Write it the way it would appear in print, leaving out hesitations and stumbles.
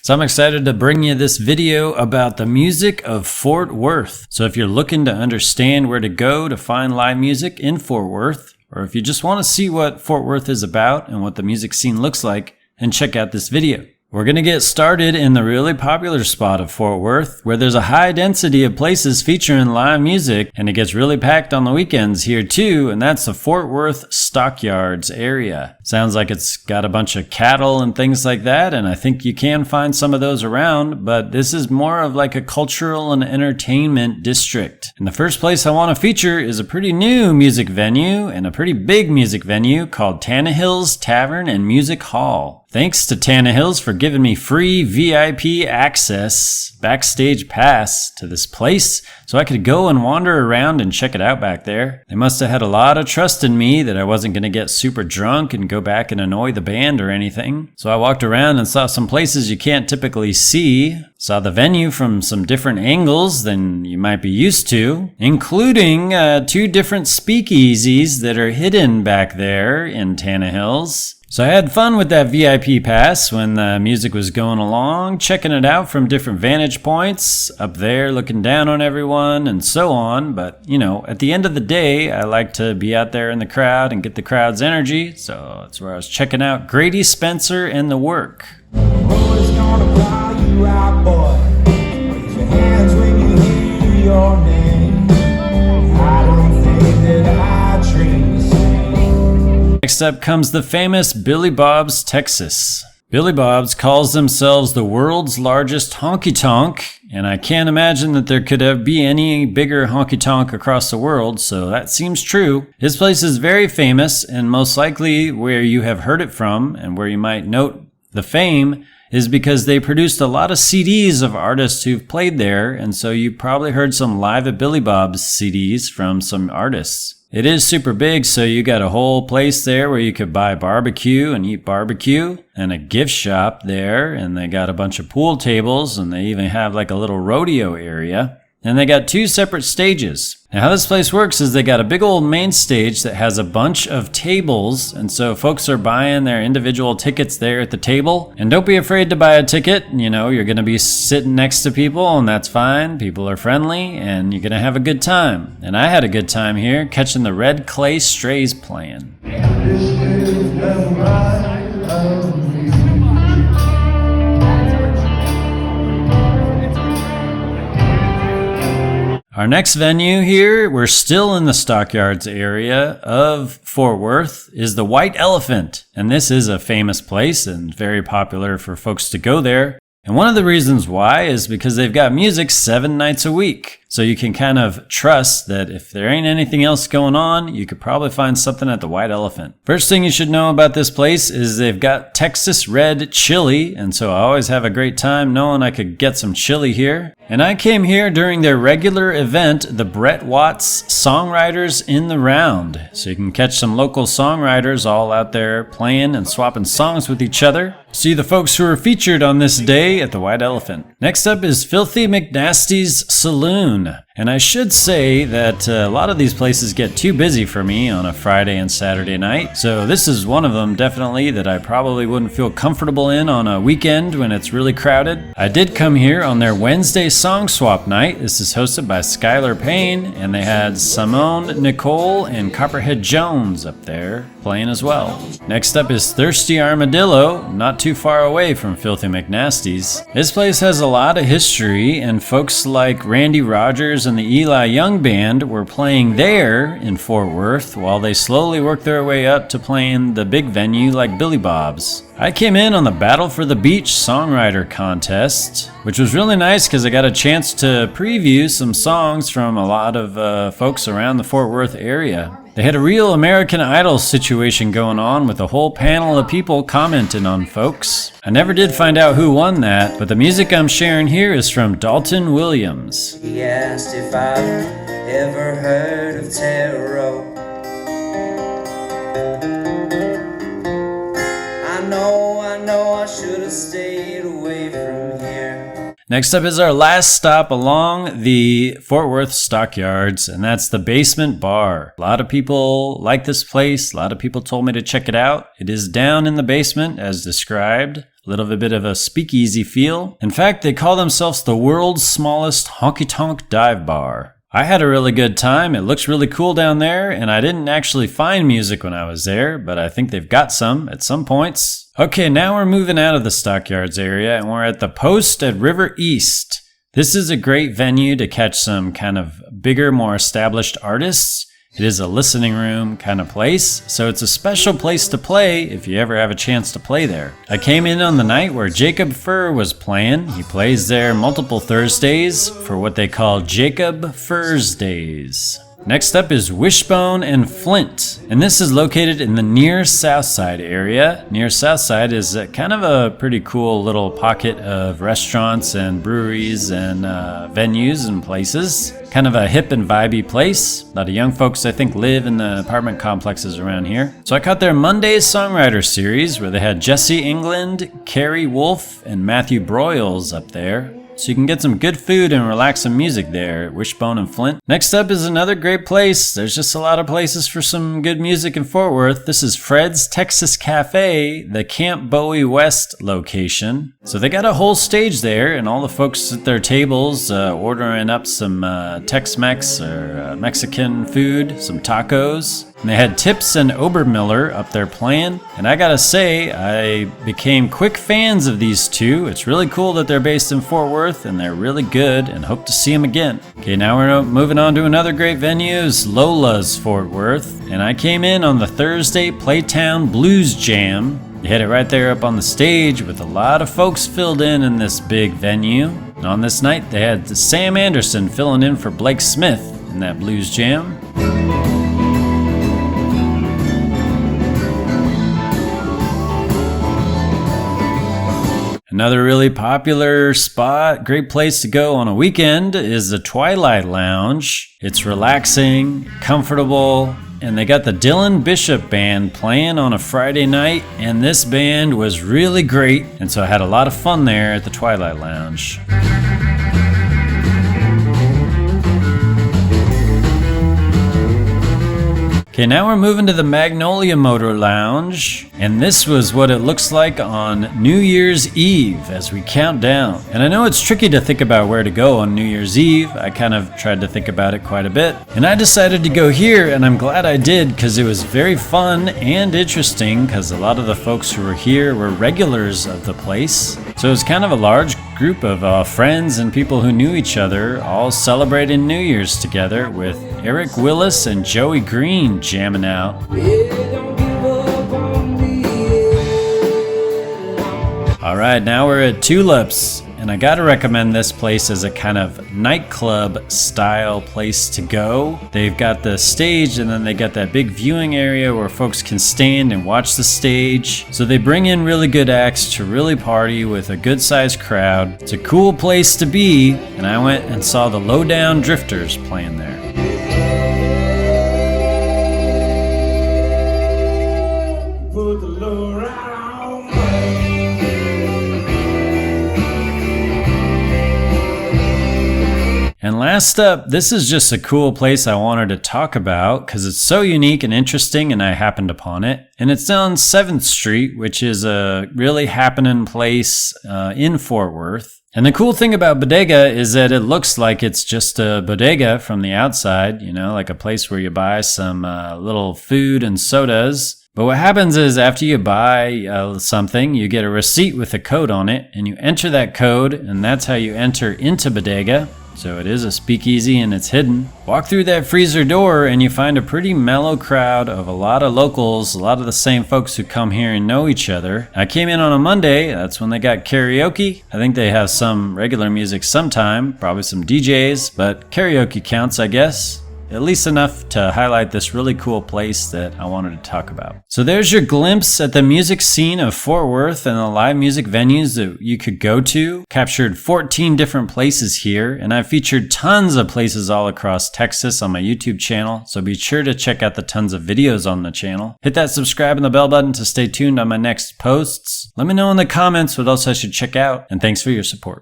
So I'm excited to bring you this video about the music of Fort Worth. So if you're looking to understand where to go to find live music in Fort Worth, or if you just want to see what Fort Worth is about and what the music scene looks like, then check out this video. We're going to get started in the really popular spot of Fort Worth, where there's a high density of places featuring live music, and it gets really packed on the weekends here too, and that's the Fort Worth stockyards area. Sounds like it's got a bunch of cattle and things like that, and I think you can find some of those around, but this is more of like a cultural and entertainment district. And the first place I want to feature is a pretty new music venue, and a pretty big music venue called Tannahill's Tavern and Music Hall. Thanks to Tannahill's for giving me free VIP access, backstage pass to this place, so I could go and wander around and check it out back there. They must have had a lot of trust in me that I wasn't going to get super drunk and go back and annoy the band or anything. So I walked around and saw some places you can't typically see. Saw the venue from some different angles than you might be used to, including 2 different speakeasies that are hidden back there in Tannahill's. So I had fun with that VIP pass when the music was going along, checking it out from different vantage points, up there looking down on everyone and so on. But, you know, at the end of the day, I like to be out there in the crowd and get the crowd's energy. So that's where I was checking out Grady, Spencer, and The Work. Always gonna fly you out, boy. Raise your hands when you hear your name. I don't think that I dream the same. Next up comes the famous Billy Bob's, Texas. Billy Bob's calls themselves the world's largest honky-tonk, and I can't imagine that there could be any bigger honky-tonk across the world, so that seems true. This place is very famous, and most likely where you have heard it from, and where you might note the fame, is because they produced a lot of CDs of artists who've played there, and so you probably heard some Live at Billy Bob's CDs from some artists. It is super big, so you got a whole place there where you could buy barbecue and eat barbecue, and a gift shop there, and they got a bunch of pool tables, and they even have like a little rodeo area. And they got 2 separate stages. Now how this place works is they got a big old main stage that has a bunch of tables, and so folks are buying their individual tickets there at the table. And don't be afraid to buy a ticket, you know, you're gonna be sitting next to people, and that's fine. People are friendly, and you're gonna have a good time. And I had a good time here, catching the Red Clay Strays playing. Our next venue here, we're still in the stockyards area of Fort Worth, is the White Elephant. And this is a famous place and very popular for folks to go there. And one of the reasons why is because they've got music 7 nights a week. So you can kind of trust that if there ain't anything else going on, you could probably find something at the White Elephant. First thing you should know about this place is they've got Texas Red Chili, and so I always have a great time knowing I could get some chili here. And I came here during their regular event, the Brett Watts Songwriters in the Round. So you can catch some local songwriters all out there playing and swapping songs with each other. See the folks who are featured on this day at the White Elephant. Next up is Filthy McNasty's Saloon. And I should say that a lot of these places get too busy for me on a Friday and Saturday night. So this is one of them definitely that I probably wouldn't feel comfortable in on a weekend when it's really crowded. I did come here on their Wednesday song swap night. This is hosted by Skylar Payne, and they had Simone Nicole and Copperhead Jones up there playing as well. Next up is Thirsty Armadillo, not too far away from Filthy McNasty's. This place has a lot of history, and folks like Randy Rogers and the Eli Young Band were playing there in Fort Worth while they slowly worked their way up to playing the big venue like Billy Bob's. I came in on the Battle for the Beach Songwriter Contest, which was really nice because I got a chance to preview some songs from a lot of folks around the Fort Worth area. They had a real American Idol situation going on with a whole panel of people commenting on folks. I never did find out who won that, but the music I'm sharing here is from Dalton Williams. He asked if I've ever heard of tarot. I know I should have stayed away from here. Next up is our last stop along the Fort Worth Stockyards, and that's the Basement Bar. A lot of people like this place. A lot of people told me to check it out. It is down in the basement as described. A little bit of a speakeasy feel. In fact, they call themselves the world's smallest honky-tonk dive bar. I had a really good time. It looks really cool down there, and I didn't actually find music when I was there, but I think they've got some at some points. Okay, now we're moving out of the Stockyards area, and we're at the Post at River East. This is a great venue to catch some kind of bigger, more established artists. It is a listening room kind of place, so it's a special place to play if you ever have a chance to play there. I came in on the night where Jacob Furr was playing. He plays there multiple Thursdays for what they call Jacob Furr's Days. Next up is Wishbone and Flynt, and this is located in the near South Side area. Near South Side is kind of a pretty cool little pocket of restaurants and breweries and venues and places. Kind of a hip and vibey place. A lot of young folks, I think, live in the apartment complexes around here. So I caught their Monday Songwriter Series where they had Jesse England, Carrie Wolf, and Matthew Broyles up there. So you can get some good food and relax some music there at Wishbone and Flynt. Next up is another great place. There's just a lot of places for some good music in Fort Worth. This is Fred's Texas Cafe, the Camp Bowie West location. So they got a whole stage there, and all the folks at their tables ordering up some Tex-Mex or Mexican food, some tacos. And they had Tips and Obermiller up there playing. And I gotta say, I became quick fans of these two. It's really cool that they're based in Fort Worth, and they're really good, and hope to see them again. Okay, now we're moving on to another great venue, is Lola's Fort Worth. And I came in on the Thursday Playtown Blues Jam. They had it right there up on the stage with a lot of folks filled in this big venue. And on this night, they had Sam Anderson filling in for Blake Smith in that blues jam. Another really popular spot, great place to go on a weekend, is the Twilight Lounge. It's relaxing, comfortable, and they got the Dylan Bishop Band playing on a Friday night, and this band was really great, and so I had a lot of fun there at the Twilight Lounge. Okay, now we're moving to the Magnolia Motor Lounge, and this was what it looks like on New Year's Eve as we count down. And I know it's tricky to think about where to go on New Year's Eve. I kind of tried to think about it quite a bit. And I decided to go here, and I'm glad I did because it was very fun and interesting because a lot of the folks who were here were regulars of the place. So it was kind of a large group of friends and people who knew each other all celebrating New Year's together with Erick, Willis, and Joey Green jamming out. Alright, now we're at Tulips, and I gotta recommend this place as a kind of nightclub style place to go. They've got the stage, and then they got that big viewing area where folks can stand and watch the stage. So they bring in really good acts to really party with a good sized crowd. It's a cool place to be, and I went and saw the Lowdown Drifters playing there. Put the low right on me. And last up, this is just a cool place I wanted to talk about because it's so unique and interesting, and I happened upon it. And it's on 7th Street, which is a really happening place in Fort Worth. And the cool thing about Bodega is that it looks like it's just a bodega from the outside, you know, like a place where you buy some little food and sodas. But what happens is after you buy something, you get a receipt with a code on it, and you enter that code, and that's how you enter into Bodega. So it is a speakeasy and it's hidden. Walk through that freezer door and you find a pretty mellow crowd of a lot of locals, a lot of the same folks who come here and know each other. I came in on a Monday, that's when they got karaoke. I think they have some regular music sometime, probably some DJs, but karaoke counts, I guess. At least enough to highlight this really cool place that I wanted to talk about. So there's your glimpse at the music scene of Fort Worth and the live music venues that you could go to. Captured 14 different places here, and I've featured tons of places all across Texas on my YouTube channel, so be sure to check out the tons of videos on the channel. Hit that subscribe and the bell button to stay tuned on my next posts. Let me know in the comments what else I should check out, and thanks for your support.